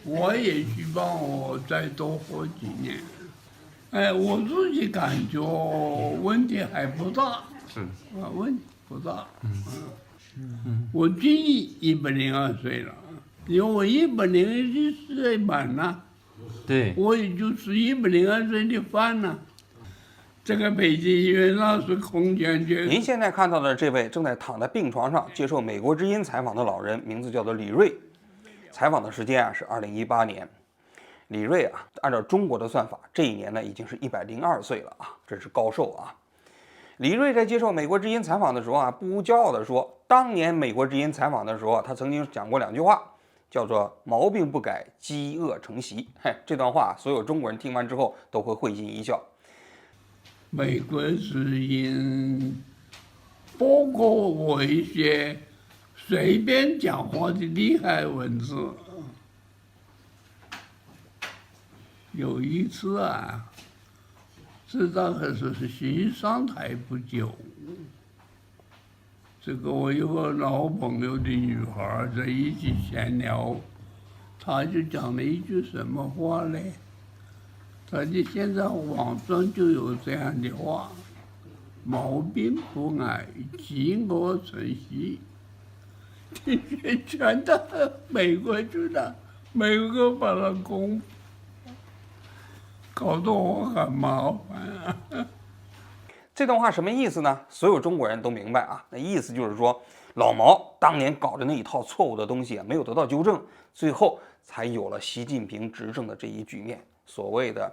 我也希望我再多活几年。我自己感觉问题还不大，问题不大。我今年102岁了，因为我101岁满了，对，我也就是102岁的饭了。这个北京医院那是空间绝。您现在看到的这位正在躺在病床上接受《美国之音》采访的老人，名字叫做李瑞。采访的时间是2018年。李瑞按照中国的算法，这一年呢已经是102岁了啊，这是高寿啊。李瑞在接受《美国之音》采访的时候不无骄傲地说，当年《美国之音》采访的时候他曾经讲过2句话，叫做“毛病不改，饥饿成习”。这段话所有中国人听完之后都会会心一笑。美国之音包括我一些随便讲话的厉害文字。有一次这大概是新上台不久，这个我有个老朋友的女孩在一起闲聊，她就讲了一句什么话呢？她就现在网上就有这样的话：毛病不改，饥饿成习。这些全到美国去了，美国把它搞得我很麻烦这段话什么意思呢？所有中国人都明白那意思就是说，老毛当年搞的那一套错误的东西没有得到纠正，最后才有了习近平执政的这一局面。所谓的，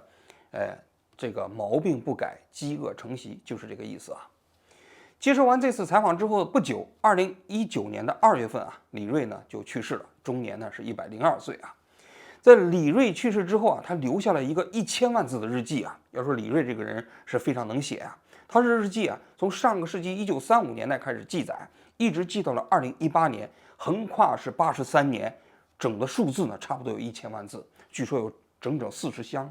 这个毛病不改，饥饿成习，就是这个意思接受完这次采访之后不久，2019年的2月份李瑞呢就去世了，终年呢是102岁在李瑞去世之后他留下了一个1000万字的日记要说李瑞这个人是非常能写他的日记从上个世纪1935年代开始记载，一直记到了2018年，横跨是83年，整个数字呢差不多有1000万字，据说有整整40箱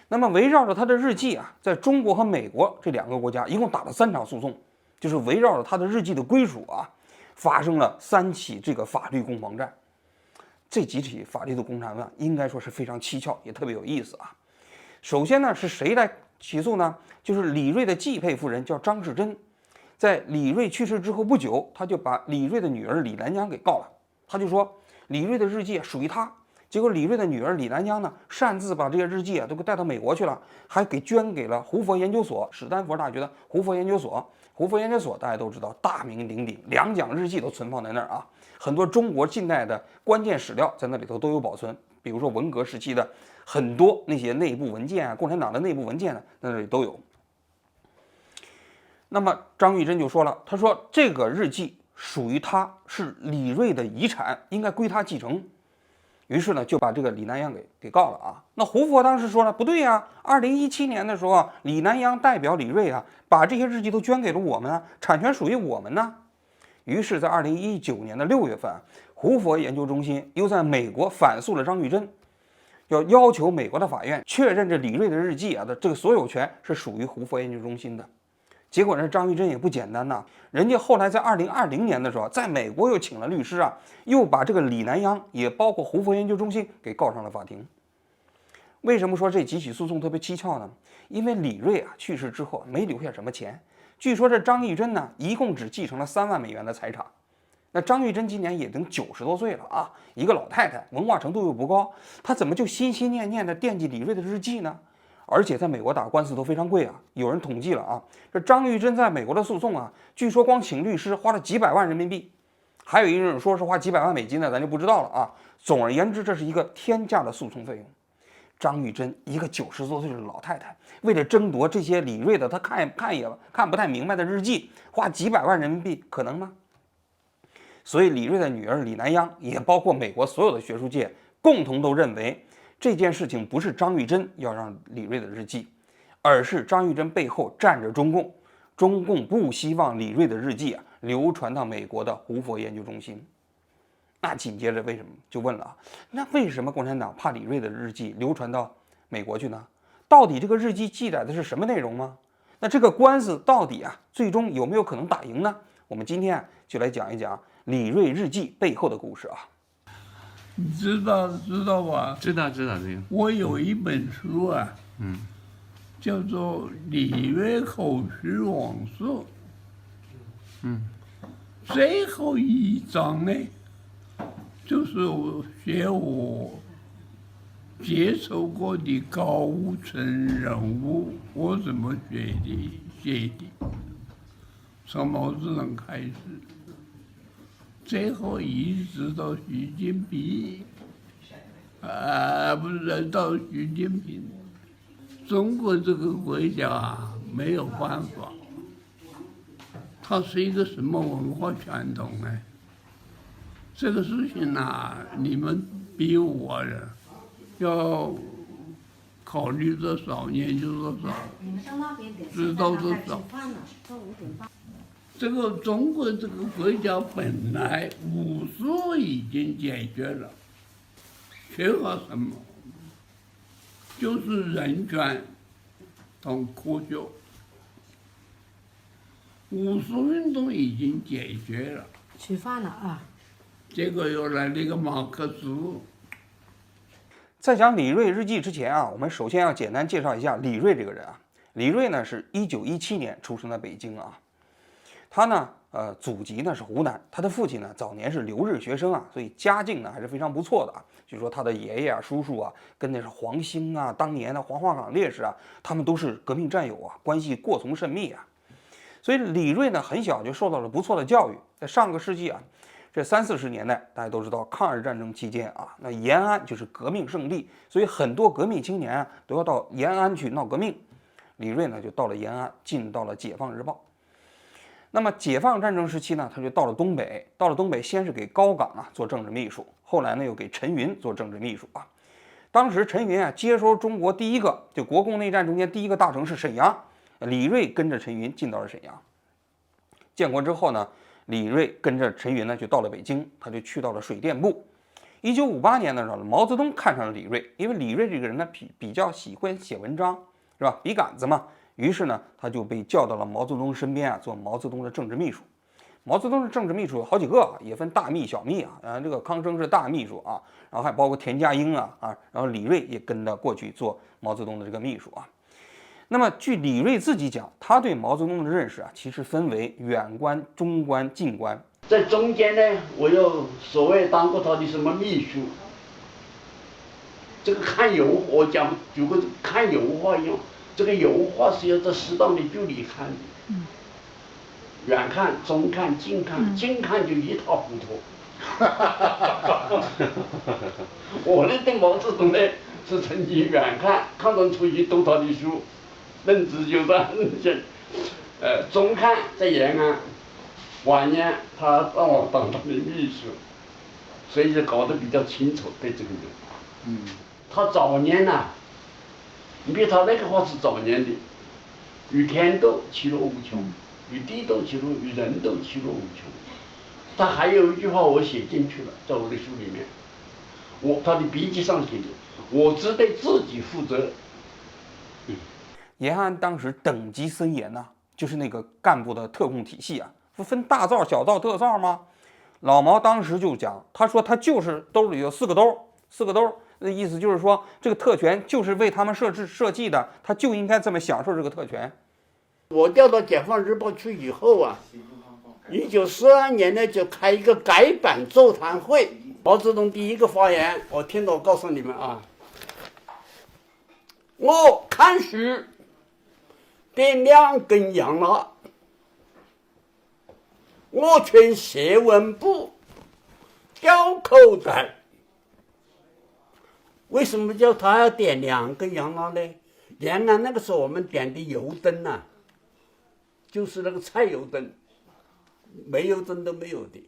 那么围绕着他的日记在中国和美国这2个国家一共打了3场诉讼，就是围绕着他的日记的归属发生了3起这个法律攻防战。这几起法律的攻防战应该说是非常蹊跷，也特别有意思首先呢，是谁来起诉呢？就是李瑞的继配夫人叫张世珍，在李瑞去世之后不久，他就把李瑞的女儿李兰江给告了。他就说李瑞的日记属于他，结果李瑞的女儿李兰江呢，擅自把这些日记都给带到美国去了，还给捐给了胡佛研究所，史丹佛大学的胡佛研究所。胡佛研究所大家都知道大名鼎鼎，2讲日记都存放在那儿很多中国近代的关键史料在那里头都有保存，比如说文革时期的很多那些内部文件共产党的内部文件呢，在那里都有。那么张玉珍就说了，他说这个日记属于他，是李瑞的遗产，应该归他继承。于是呢，就把这个李南阳给告了那胡佛当时说了，不对2017年的时候李南阳代表李瑞把这些日记都捐给了我们产权属于我们呢。于是，在2019年的6月份，胡佛研究中心又在美国反诉了张玉珍，要求美国的法院确认这李瑞的日记的这个所有权是属于胡佛研究中心的。结果呢，张玉珍也不简单人家后来在2020年的时候，在美国又请了律师又把这个李南阳也包括胡佛研究中心给告上了法庭。为什么说这几起诉讼特别蹊跷呢？因为李瑞去世之后没留下什么钱，据说这张玉珍呢一共只继承了3万美元的财产。那张玉珍今年也已经90多岁了一个老太太，文化程度又不高，她怎么就心心念念的惦记李瑞的日记呢？而且在美国打官司都非常贵有人统计了这张玉珍在美国的诉讼据说光请律师花了几百万人民币，还有一种说是花几百万美金的，咱就不知道了总而言之，这是一个天价的诉讼费用。张玉珍一个90多岁的老太太，为了争夺这些李瑞的她也看不太明白的日记，花几百万人民币，可能吗？所以李瑞的女儿李南央，也包括美国所有的学术界，共同都认为这件事情不是张玉珍要让李瑞的日记，而是张玉珍背后站着中共，中共不希望李瑞的日记流传到美国的胡佛研究中心。那紧接着为什么就问了那为什么共产党怕李瑞的日记流传到美国去呢？到底这个日记记载的是什么内容吗？那这个官司到底最终有没有可能打赢呢？我们今天就来讲一讲李瑞日记背后的故事你知道吧？知道这个。我有一本书啊，叫做《李瑞口述往事》，最后一章呢，就是写我接触过的高层人物，我怎么写的，从毛泽东开始，最后一直到习近平，不是到习近平。中国这个国家没有办法，它是一个什么文化传统呢？这个事情呢，你们比我的要考虑多少，研究多少，知道多少。这个中国这个国家本来武术已经解决了，缺乏什么？就是人权同科学。武术运动已经解决了，吃饭了啊！这个又来了一个马克思。在讲李瑞日记之前啊，我们首先要简单介绍一下李瑞这个人啊。李瑞呢是1917年出生在北京啊，他呢祖籍呢是湖南，他的父亲呢早年是留日学生啊，所以家境呢还是非常不错的啊。据说他的爷爷啊、叔叔啊，跟那是黄兴啊，当年的黄花岗烈士啊，他们都是革命战友啊，关系过从甚密啊。所以李瑞呢很小就受到了不错的教育。在上个世纪啊，这30、40年代，大家都知道抗日战争期间啊，那延安就是革命圣地，所以很多革命青年啊都要到延安去闹革命。李瑞呢就到了延安，进到了《解放日报》。那么解放战争时期呢，他就到了东北，先是给高岗啊做政治秘书，后来呢又给陈云做政治秘书啊。当时陈云啊接收中国第一个，就国共内战中间第一个大城市沈阳，李瑞跟着陈云进到了沈阳。建国之后呢，李瑞跟着陈云呢就到了北京，他就去到了水电部。1958年的时候，毛泽东看上了李瑞，因为李瑞这个人呢比较喜欢写文章，是吧？笔杆子嘛。于是呢，他就被叫到了毛泽东身边啊，做毛泽东的政治秘书。毛泽东的政治秘书有好几个，也分大秘、小秘啊。这个康生是大秘书啊，然后还包括田家英啊，然后李瑞也跟着过去做毛泽东的这个秘书啊。那么据李瑞自己讲，他对毛泽东的认识啊，其实分为远观、中观、近观。在中间呢，我又所谓当过他的什么秘书。这个看油，我讲举个看油画一样。这个油画是要在适当的距离看的，远看、中看、近看，近看就一塌糊涂。我呢对毛泽东呢是曾经远看，抗战初期读他的书，认知就在中看在延安，晚年他让我当他的秘书，所以就搞得比较清楚对这个人。他早年呢。你比他那个话是早年的，与天斗其乐无穷，与地斗其乐，与人斗其乐无穷。他还有一句话我写进去了，在我的书里面，他的笔记上写的，我只对自己负责。延安当时等级森严呐，就是那个干部的特供体系啊，不分大灶、小灶、特灶吗？老毛当时就讲，他说他就是兜里有4个兜。那意思就是说，这个特权就是为他们设计的，他就应该这么享受这个特权。我调到《解放日报》去以后啊，1942年呢就开一个改版座谈会。毛泽东第一个发言，我听到，我告诉你们啊，我看书点2根洋蜡，我劝谢文部掉口袋。为什么叫他要点2根洋蜡呢？延安那个时候我们点的油灯啊，就是那个柴油灯，煤油灯都没有的，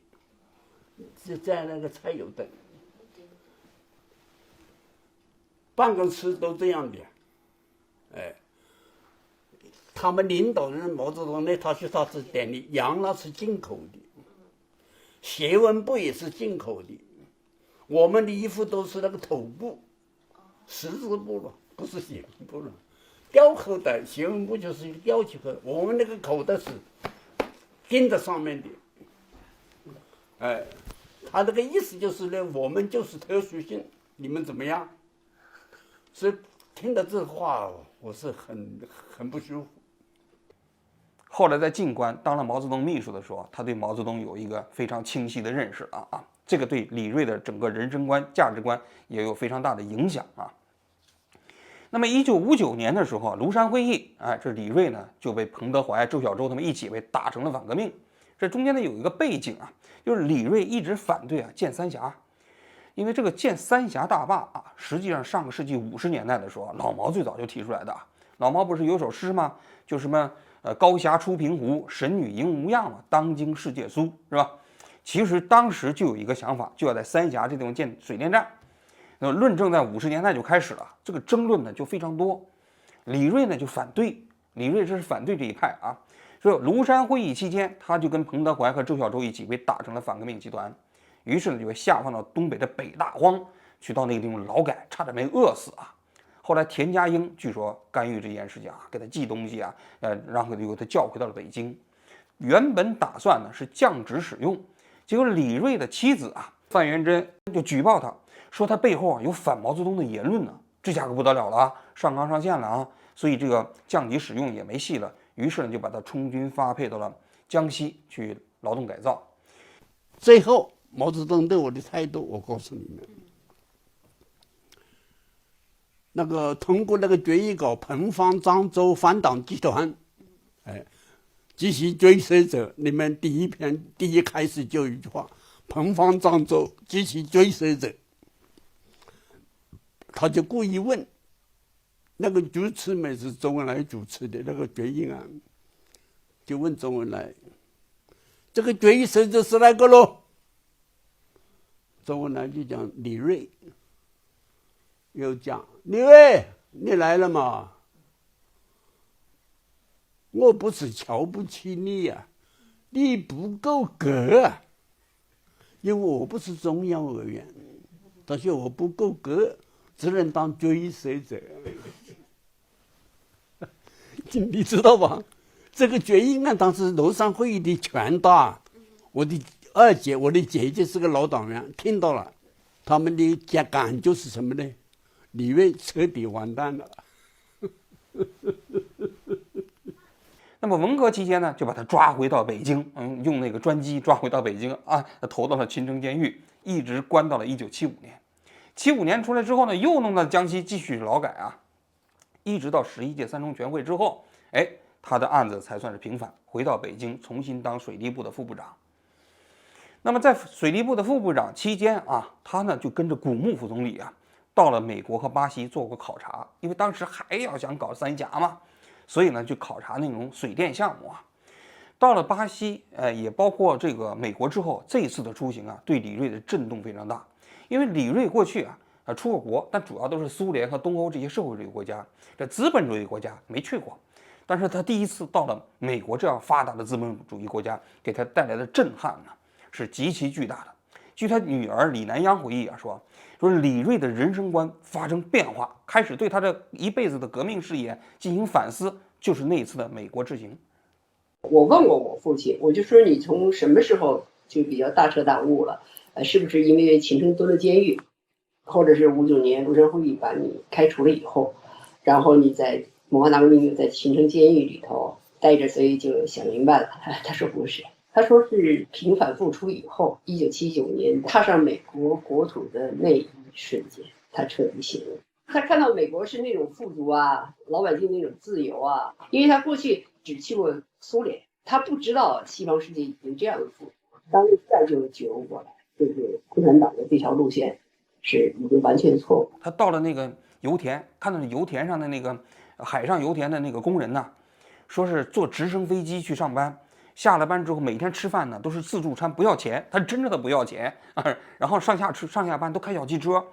就在那个柴油灯。办公室都这样的，他们领导人毛泽东那套是他是点的，洋蜡是进口的，谢文部也是进口的，我们的衣服都是那个头布。十字布了，不是写文布了。吊口袋，写文布就是一个吊起口袋，我们那个口袋是钉在上面的。他这个意思就是呢，我们就是特殊性，你们怎么样？所以听到这话，我是很不舒服。后来在进关当了毛泽东秘书的时候，他对毛泽东有一个非常清晰的认识啊，这个对李瑞的整个人生观、价值观也有非常大的影响啊。那么1959年的时候，庐山会议，这李瑞呢就被彭德怀、周小舟他们一起被打成了反革命。这中间呢有一个背景啊，就是李瑞一直反对建三峡，因为这个建三峡大坝啊，实际上上个世纪50年代的时候，老毛最早就提出来的。老毛不是有首诗吗？就什么高峡出平湖，神女迎无恙嘛，当今世界苏，是吧？其实当时就有一个想法，就要在三峡这地方建水电站。那么论证在50年代就开始了，这个争论呢就非常多。李瑞呢就反对，李瑞这是反对这一派啊。所以庐山会议期间，他就跟彭德怀和周小舟一起被打成了反革命集团，于是呢就被下放到东北的北大荒去，到那个地方劳改，差点没饿死啊。后来田家英据说干预这件事情啊，给他寄东西啊，然后就给他叫回到了北京。原本打算呢是降职使用，结果李瑞的妻子范元贞就举报他，说他背后有反毛泽东的言论呢，这下可不得了了上纲上线了啊！所以这个降级使用也没戏了。于是呢，就把他充军发配到了江西去劳动改造。最后，毛泽东对我的态度，我告诉你们，那个通过那个决议稿，彭方漳州反党集团，及其追随者，你们第一开始就一句话：彭方漳州及其追随者。他就故意问。那个主持每次周恩来主持的那个决议案，就问周恩来：“这个决议谁是哪个喽？”周恩来就讲李瑞，又讲李瑞，你来了嘛？我不是瞧不起你呀，你不够格啊，因为我不是中央委员，但是我不够格，只能当追随者。你知道吧？这个决议案当时庐山会议的全大，我的二姐，我的姐姐是个老党员，听到了，他们的感就是什么呢？李瑞彻底完蛋了。那么文革期间呢，就把他抓回到北京，用那个专机抓回到北京投到了秦城监狱，一直关到了1975年。75年出来之后呢，又弄到江西继续劳改一直到11届三中全会之后，他的案子才算是平反，回到北京重新当水利部的副部长。那么在水利部的副部长期间他呢就跟着古牧副总理到了美国和巴西做过考察，因为当时还要想搞三峡嘛，所以呢就考察那种水电项目到了巴西，也包括这个美国之后，这一次的出行对李瑞的震动非常大，因为李瑞过去出过国，但主要都是苏联和东欧这些社会主义国家，这资本主义国家没去过。但是他第一次到了美国这样发达的资本主义国家，给他带来的震撼呢是极其巨大的。据他女儿李南央回忆说李瑞的人生观发生变化，开始对他这一辈子的革命事业进行反思，就是那一次的美国之行。我问过我父亲，我就说你从什么时候就比较大彻大悟了？是不是因为秦城蹲了监狱，或者是59年庐山会议把你开除了以后，然后你在文化大革命在秦城监狱里头待着，所以就想明白了？他说不是，他说是平反复出以后，1979年踏上美国国土的那一瞬间，他彻底醒了。他看到美国是那种富足老百姓那种自由因为他过去只去过苏联，他不知道西方世界已经这样的富足，当下就觉悟过来，就是共产党的这条路线是已经完全错误。他到了那个油田，看到油田上的那个海上油田的那个工人说是坐直升飞机去上班，下了班之后每天吃饭都是自助餐，不要钱，他真的不要钱然后上下班都开小汽车，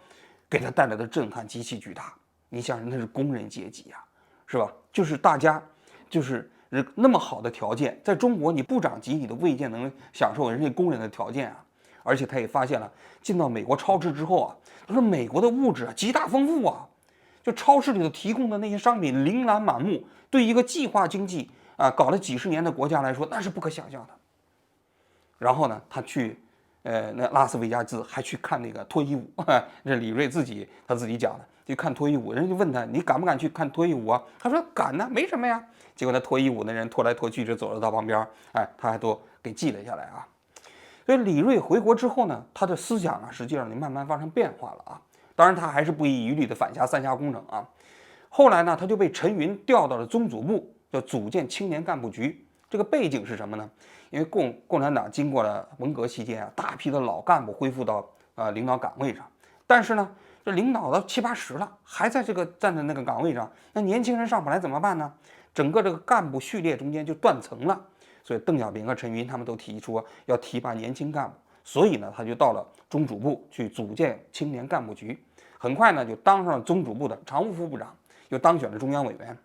给他带来的震撼极其巨大。你想那是工人阶级是吧？就是大家就是那么好的条件，在中国你部长级你都未见能享受人家工人的条件而且他也发现了，进到美国超市之后他说美国的物质极大丰富就超市里头提供的那些商品琳琅满目，对一个计划经济搞了几十年的国家来说，那是不可想象的。然后呢，他去那拉斯维加斯还去看那个脱衣舞，这李锐他自己讲的，去看脱衣舞，人就问他你敢不敢去看脱衣舞啊？他说敢呢，没什么呀。结果那脱衣舞的人拖来拖去，就走到他旁边，他还都给记了下来啊。所以李锐回国之后呢，他的思想啊，实际上慢慢发生变化了啊。当然，他还是不遗余力的反辖三峡工程啊。后来呢，他就被陈云调到了宗主部，叫组建青年干部局。这个背景是什么呢？因为共产党经过了文革期间啊，大批的老干部恢复到领导岗位上，但是呢，这领导到70、80了，还在这个站在那个岗位上，那年轻人上不来怎么办呢？整个这个干部序列中间就断层了。所以邓小平和陈云他们都提出要提拔年轻干部，所以呢，他就到了宗主部去组建青年干部局。很快呢，就当上了宗主部的常务副部长，又当选了中央委员。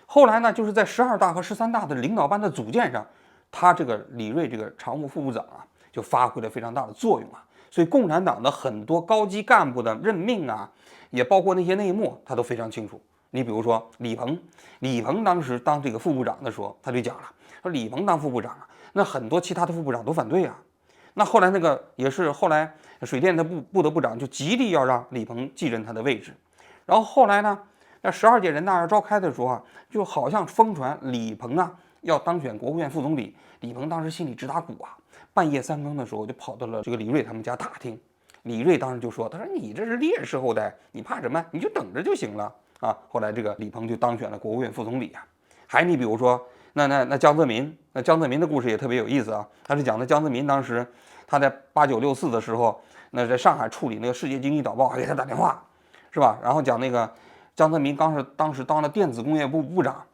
后来呢，就是在12大和13大的领导班的组建上，他这个李锐这个常务副部长啊，就发挥了非常大的作用啊。所以共产党的很多高级干部的任命啊，也包括那些内幕，他都非常清楚。你比如说李鹏当时当这个副部长的时候，他就讲了，说李鹏当副部长啊，那很多其他的副部长都反对啊。那后来那个也是后来水电的部的部长就极力要让李鹏继任他的位置。然后后来呢，那12届人大要召开的时候啊，就好像疯传李鹏啊要当选国务院副总理。李鹏当时心里直打鼓啊，半夜3更的时候就跑到了这个李锐他们家打听。李锐当时就说，他说你这是烈士后代，你怕什么？你就等着就行了啊。后来这个李鹏就当选了国务院副总理啊。还你比如说那江泽民，那江泽民的故事也特别有意思啊。他是讲的江泽民当时他在8964的时候，那在上海处理那个世界经济导报，还给他打电话，是吧？然后讲那个江泽民当时当了电子工业部部长，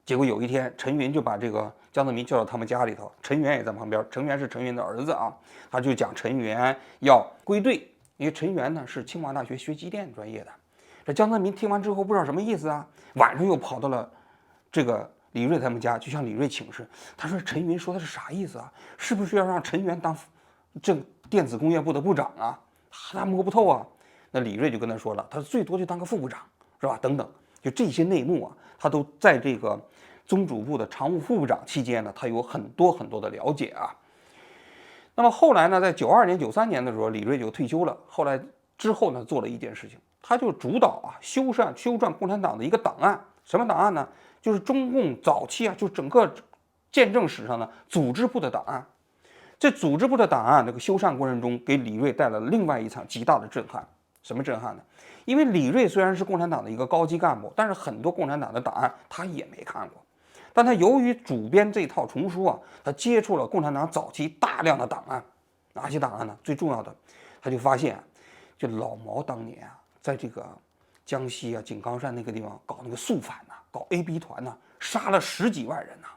结果有一天陈云就把这个江泽民叫到他们家里头，陈元也在旁边，陈元是陈云的儿子啊，他就讲陈元要归队，因为陈元呢是清华大学学机电专业的。这江泽民听完之后不知道什么意思啊，晚上又跑到了这个李锐他们家，就向李锐请示。他说陈云说的是啥意思啊？是不是要让陈元当这电子工业部的部长啊？他摸不透啊。那李锐就跟他说了，他最多就当个副部长，是吧？等等，就这些内幕啊，他都在这个宗主部的常务副部长期间呢，他有很多的了解啊。那么后来呢，在92年、93年的时候，李锐就退休了。后来之后呢，做了一件事情，他就主导啊修撰共产党的一个档案。什么档案呢？就是中共早期啊，就整个建政史上的组织部的档案。这组织部的档案这个修缮过程中，给李锐带来了另外一场极大的震撼。什么震撼呢？因为李锐虽然是共产党的一个高级干部，但是很多共产党的档案他也没看过。但他由于主编这套丛书啊，他接触了共产党早期大量的档案。哪些档案呢？最重要的，他就发现，就老毛当年啊，在这个江西啊井冈山那个地方搞那个肃反呐，搞 AB 团呐，杀了10几万人呐。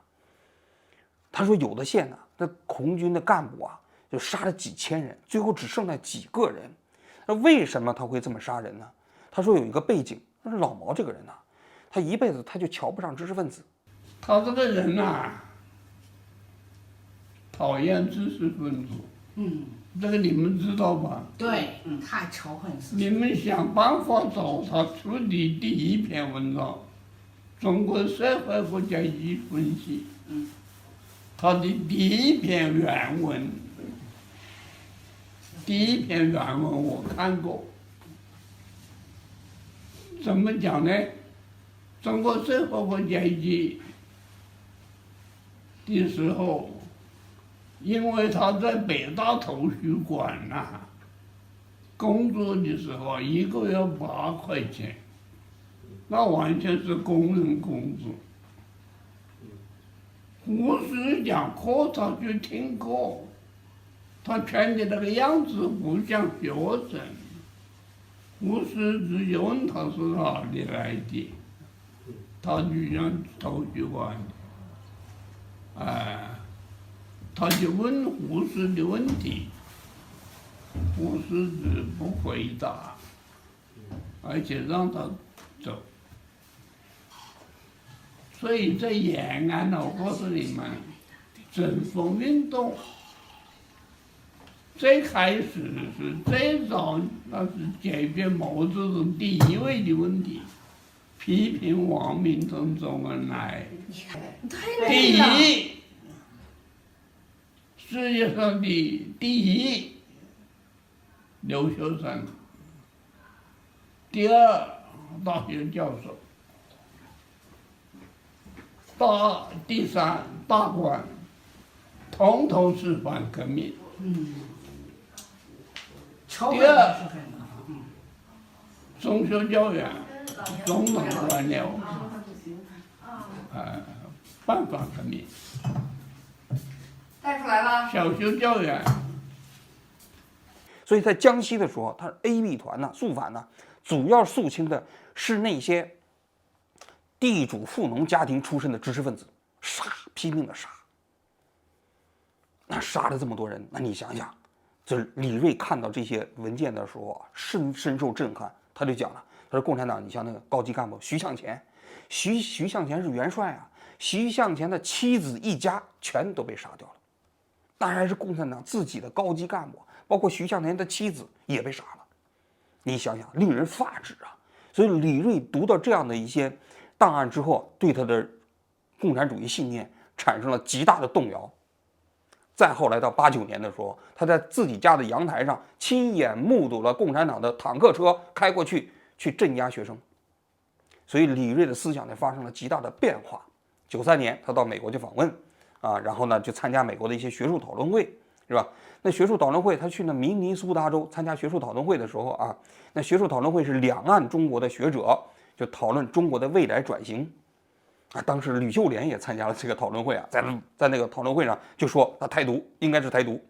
他说有的县呢，那红军的干部啊，就杀了几千人，最后只剩下几个人。那为什么他会这么杀人呢？他说有一个背景，那是老毛这个人呐，他一辈子他就瞧不上知识分子。他这个人呐，讨厌知识分子。这个你们知道吧？对，太仇恨死。你们想办法找他出的第一篇文章，《中国社会和经济分析》。他的第一篇原文我看过。怎么讲呢？中国社会和经济的时候，因为他在北大图书馆工作的时候，1个月8块钱，那完全是工人工资。胡适讲课他去听课，他穿的那个样子不像学生。胡适直接问他是哪里来的，他就像图书馆的，他就问胡适的问题，胡适不回答，而且让他走。所以在延安呢，我告诉你们，整风运动最开始是最早，那是解决毛泽东第一位的问题，批评王明从周恩来。第一，世界上的第一留学生，第二大学教授，第三大官，统统是反革命。桥第二是很大，中学教员，总统官僚，办反革命。带出来了。小学教员，所以在江西的时候，他 AB 团呢肃反呢，主要肃清的是那些地主富农家庭出身的知识分子，拼命的杀。那杀了这么多人，那你想想，这李锐看到这些文件的时候啊，深受震撼。他就讲了，他说共产党，你像那个高级干部徐向前，徐向前是元帅啊，徐向前的妻子一家全都被杀掉了。当然是共产党自己的高级干部，包括徐向前的妻子也被杀了。你想想，令人发指啊！所以李锐读到这样的一些档案之后，对他的共产主义信念产生了极大的动摇。再后来到89年的时候，他在自己家的阳台上亲眼目睹了共产党的坦克车开过去镇压学生。所以李锐的思想呢发生了极大的变化。93年他到美国去访问啊，然后呢就参加美国的一些学术讨论会，是吧？那学术讨论会，他去了明尼苏达州参加学术讨论会的时候啊，那学术讨论会是两岸中国的学者就讨论中国的未来转型啊。当时吕秀莲也参加了这个讨论会啊，在那个讨论会上就说他台独应该是台独，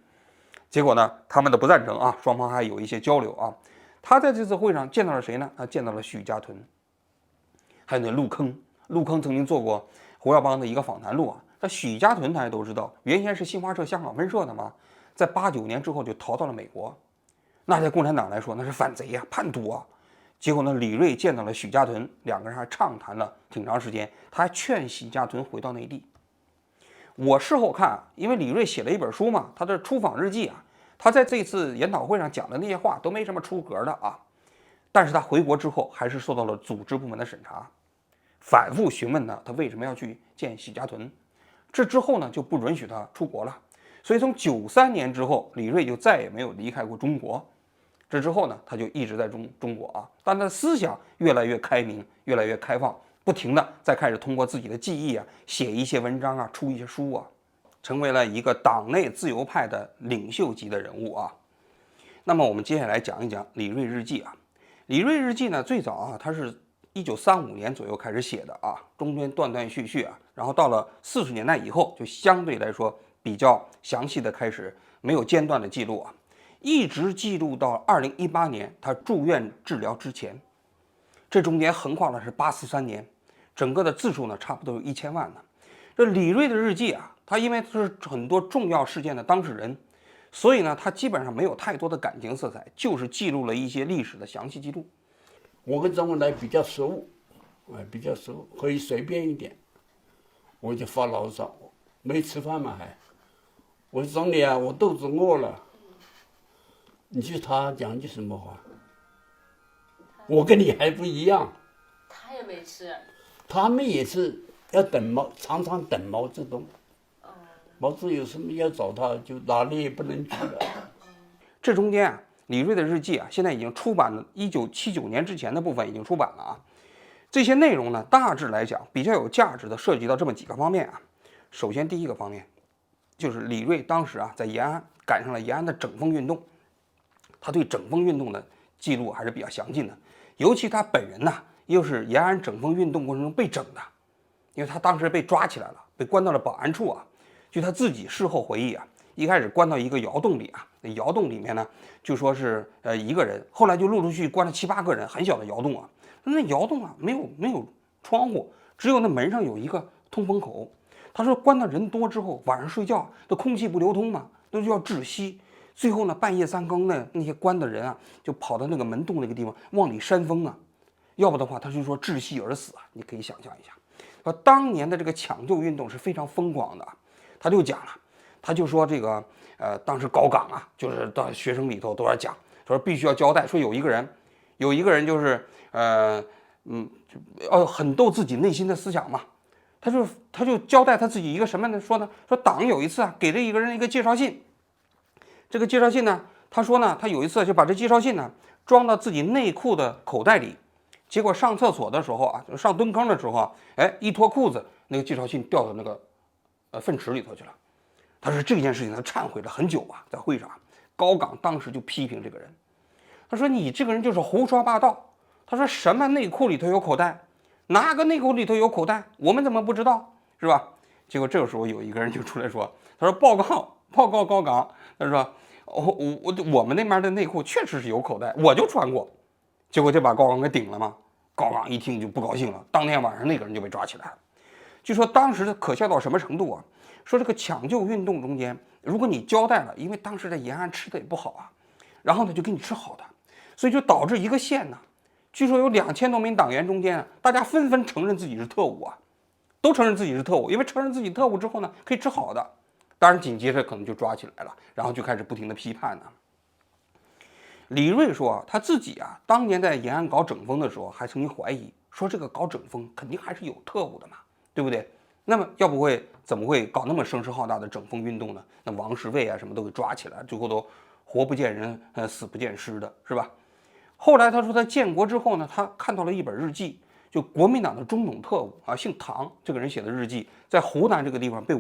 结果呢他们的不赞成啊，双方还有一些交流啊。他在这次会上见到了谁呢？他见到了许家屯，还有那陆坑。陆坑曾经做过胡耀邦的一个访谈录啊。那许家屯大家都知道，原先是新华社香港分社的嘛，在89年之后就逃到了美国。那在共产党来说，那是反贼啊，叛徒啊。结果呢，李锐见到了许家屯，两个人还畅谈了挺长时间，他还劝许家屯回到内地。我事后看，因为李锐写了一本书嘛，他的出访日记啊，他在这次研讨会上讲的那些话都没什么出格的啊。但是他回国之后，还是受到了组织部门的审查，反复询问他为什么要去见许家屯。这之后呢，就不允许他出国了。所以从93年之后，李锐就再也没有离开过中国。这之后呢，他就一直在中国啊，但他的思想越来越开明，越来越开放，不停的再开始通过自己的记忆啊，写一些文章啊，出一些书啊，成为了一个党内自由派的领袖级的人物啊。那么我们接下来讲一讲李锐日记啊。李锐日记呢，最早啊，他是1935年左右开始写的啊，中间断断续续啊，然后到了40年代以后，就相对来说比较详细的开始，没有间断的记录啊，一直记录到2018年他住院治疗之前，这中间横跨了是843年，整个的字数呢差不多有1000万呢。这李锐的日记啊，他因为是很多重要事件的当事人，所以呢，他基本上没有太多的感情色彩，就是记录了一些历史的详细记录。我跟周恩来比较熟，比较熟，可以随便一点，我就发牢骚，没吃饭嘛还，我说总理啊，我肚子饿了，你去他讲句什么话？我跟你还不一样，他也没吃。他们也是要常常等毛泽东。毛泽东有什么要找他，就哪里也不能去了。这中间啊，李锐的日记啊，现在已经出版了，1979年之前的部分已经出版了啊。这些内容呢，大致来讲比较有价值的涉及到这么几个方面啊。首先，第一个方面就是李锐当时啊在延安赶上了延安的整风运动，他对整风运动的记录还是比较详尽的。尤其他本人呢，又是延安整风运动过程中被整的，因为他当时被抓起来了，被关到了保安处啊。据他自己事后回忆啊，一开始关到一个窑洞里啊，那窑洞里面呢，就说是一个人，后来就陆续关了7、8个人，很小的窑洞啊。那窑洞啊，没有窗户，只有那门上有一个通风口。他说关到人多之后，晚上睡觉这空气不流通嘛，都要窒息。最后呢，半夜3更呢，那些关的人啊，就跑到那个门洞那个地方往里扇风啊，要不的话他就说窒息而死啊。你可以想象一下，说当年的这个抢救运动是非常疯狂的。他就讲了，他就说这个当时高岗啊，就是到学生里头都要讲，说必须要交代，说有一个人就是很斗自己内心的思想嘛，他就交代他自己一个什么呢？说党有一次啊给这一个人一个介绍信，这个介绍信呢，他说呢他有一次就把这介绍信呢装到自己内裤的口袋里，结果上厕所的时候啊，上蹲坑的时候啊，一脱裤子，那个介绍信掉到那个粪池里头去了。他说这件事情他忏悔了很久啊，在会上，高岗当时就批评这个人，他说你这个人就是胡说八道。他说什么内裤里头有口袋？哪个内裤里头有口袋？我们怎么不知道？是吧？结果这个时候有一个人就出来说，他说报告高岗，他说我们那边的内裤确实是有口袋，我就穿过。结果就把高岗给顶了嘛。高岗一听就不高兴了，当天晚上那个人就被抓起来了。据说当时的可笑到什么程度啊？说这个抢救运动中间，如果你交代了，因为当时在延安吃的也不好啊，然后呢就给你吃好的，所以就导致一个县呢，据说有2000多名党员中间啊，大家纷纷承认自己是特务啊，都承认自己是特务，因为承认自己特务之后呢，可以吃好的，当然紧接着可能就抓起来了，然后就开始不停的批判呢。李瑞说啊，他自己啊，当年在延安搞整风的时候，还曾经怀疑说这个搞整风肯定还是有特务的嘛，对不对？那么要不会怎么会搞那么声势浩大的整风运动呢？那王世卫啊什么都给抓起来，最后都活不见人，死不见尸的，是吧？后来他说他建国之后呢，他看到了一本日记，就国民党的中等特务啊，姓唐，这个人写的日记，在湖南这个地方被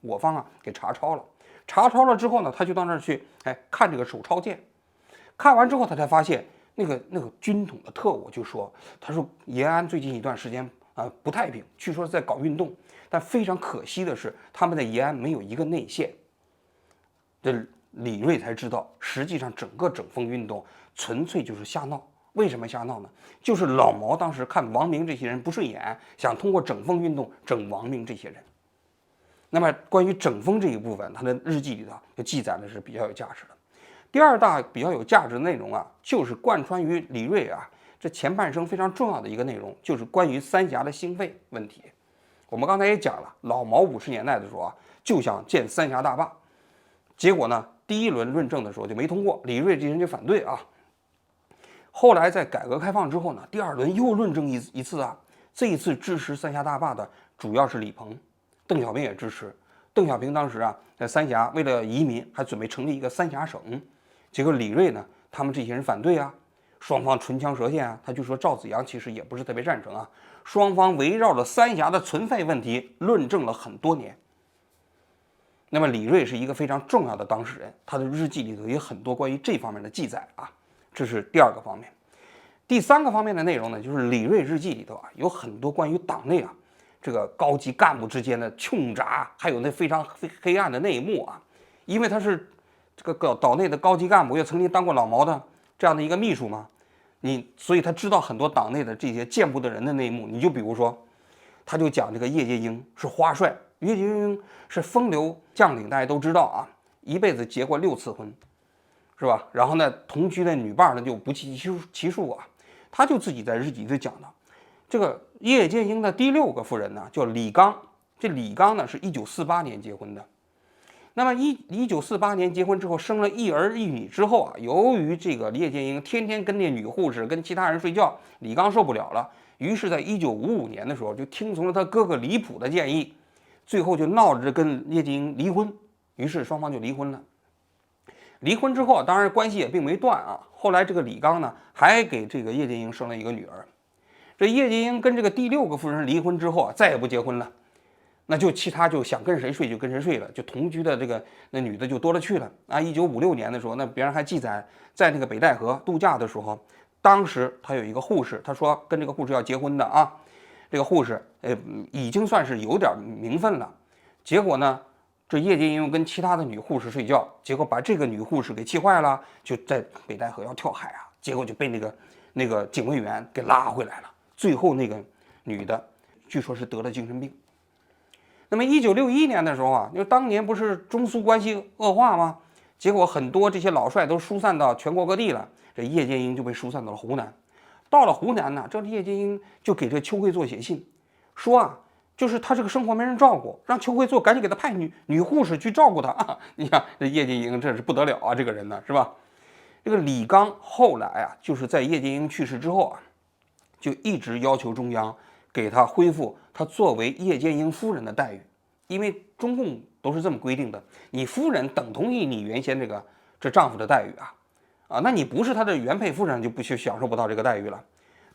我方啊给查抄了。查抄了之后呢，他就到那儿去看这个手抄件，看完之后他才发现那个军统的特务就说，他说延安最近一段时间不太平，据说是在搞运动。但非常可惜的是，他们在延安没有一个内线。这李瑞才知道，实际上整个整风运动纯粹就是瞎闹。为什么瞎闹呢？就是老毛当时看王明这些人不顺眼，想通过整风运动整王明这些人。那么关于整风这一部分，他的日记里头就记载的是比较有价值的。第二大比较有价值的内容啊，就是贯穿于李瑞啊这前半生非常重要的一个内容，就是关于三峡的兴废问题。我们刚才也讲了，老毛50年代的时候啊，就想建三峡大坝，结果呢，第一轮论证的时候就没通过，李瑞这些人就反对啊。后来在改革开放之后呢，第二轮又论证一次啊，这一次支持三峡大坝的主要是李鹏，邓小平也支持。邓小平当时啊，在三峡为了移民，还准备成立一个三峡省，结果李瑞呢，他们这些人反对啊。双方唇枪舌剑啊，他就说赵紫阳其实也不是特别赞成啊。双方围绕着三峡的存废问题论证了很多年。那么李瑞是一个非常重要的当事人，他的日记里头有很多关于这方面的记载啊，这是第二个方面。第三个方面的内容呢，就是李瑞日记里头啊有很多关于党内啊这个高级干部之间的冲砸，还有那非常黑暗的内幕啊。因为他是这个岛内的高级干部，又曾经当过老毛的这样的一个秘书嘛，所以他知道很多党内的这些见不得人的内幕。你就比如说，他就讲这个叶剑英是花帅，叶剑英是风流将领，大家都知道啊，一辈子结过6次婚，是吧？然后呢，同居的女伴呢就不计其数啊。他就自己在日记里讲的，这个叶剑英的第6个夫人呢叫李刚，这李刚呢是1948年结婚的。那么1948年结婚之后，生了1儿1女之后啊，由于这个叶剑英天天跟那女护士跟其他人睡觉，李刚受不了了，于是在1955年的时候就听从了他哥哥李普的建议，最后就闹着跟叶剑英离婚，于是双方就离婚了。离婚之后，当然关系也并没断啊。后来这个李刚呢，还给这个叶剑英生了一个女儿。这叶剑英跟这个第6个夫人离婚之后啊，再也不结婚了。那就其他就想跟谁睡就跟谁睡了，就同居的那女的就多了去了啊。1956年的时候，那别人还记载，在那个北戴河度假的时候，当时他有一个护士，他说跟这个护士要结婚的啊，这个护士已经算是有点名分了。结果呢，这叶剑英跟其他的女护士睡觉，结果把这个女护士给气坏了，就在北戴河要跳海啊，结果就被那个警卫员给拉回来了。最后那个女的据说是得了精神病。那么1961年的时候啊，因为当年不是中苏关系恶化吗？结果很多这些老帅都疏散到全国各地了，这叶剑英就被疏散到了湖南。到了湖南呢，这叶剑英就给这邱会作写信，说啊，就是他这个生活没人照顾，让邱会作赶紧给他派女护士去照顾他啊。你看这叶剑英这是不得了啊，这个人呢，是吧？这个李刚后来啊，就是在叶剑英去世之后啊，就一直要求中央给他恢复他作为叶剑英夫人的待遇，因为中共都是这么规定的，你夫人等同于你原先这丈夫的待遇啊，那你不是他的原配夫人就不去享受不到这个待遇了。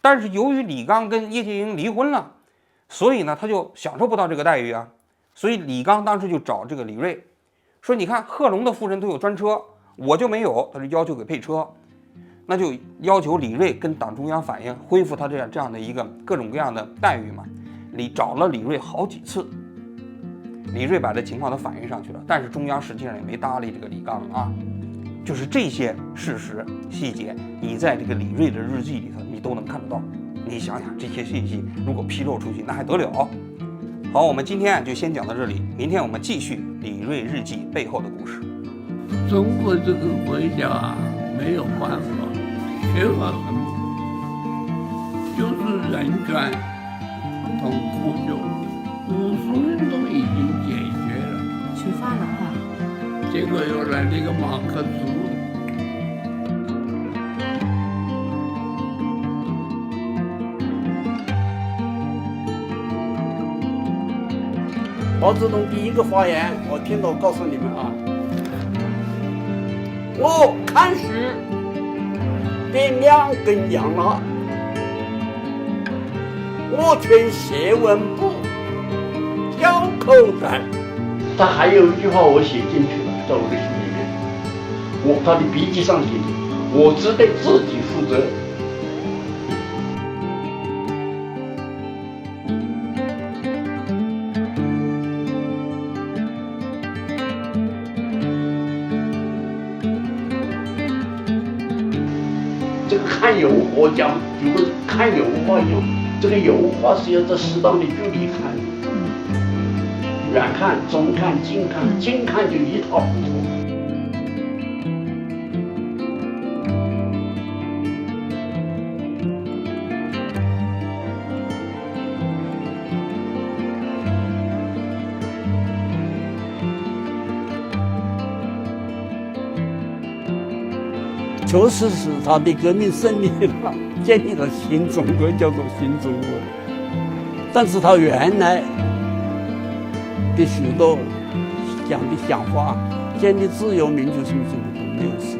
但是由于李刚跟叶剑英离婚了，所以呢他就享受不到这个待遇啊。所以李刚当时就找这个李瑞说，你看贺龙的夫人都有专车，我就没有，他就要求给配车，那就要求李瑞跟党中央反映恢复他这样的一个各种各样的待遇嘛。找了李瑞好几次，李瑞把这情况都反映上去了，但是中央实际上也没搭理这个李刚啊。就是这些事实细节，你在这个李瑞的日记里头你都能看得到。你想想这些信息如果披露出去，那还得了？好，我们今天就先讲到这里，明天我们继续李瑞日记背后的故事。中国这个国家没有办法，缺乏什么？就是人权同苦救，50年都已经解决了。缺乏了啊！结果又来那个马克思。毛泽东第一个发言，我听到告诉你们啊，我开始变2根杨了，我劝谢文部挑口袋。他还有一句话我写进去了，在我的书里面，他的笔记上写的，我只对自己负责。这个看油画讲，就跟看油画一样，这个油画是要在适当的距离看，远看、中看、近看，近看就一塌糊涂。确实是他的革命胜利了，建立了新中国，叫做新中国。但是他原来的许多讲的想法，建立自由民主什么什么都没有实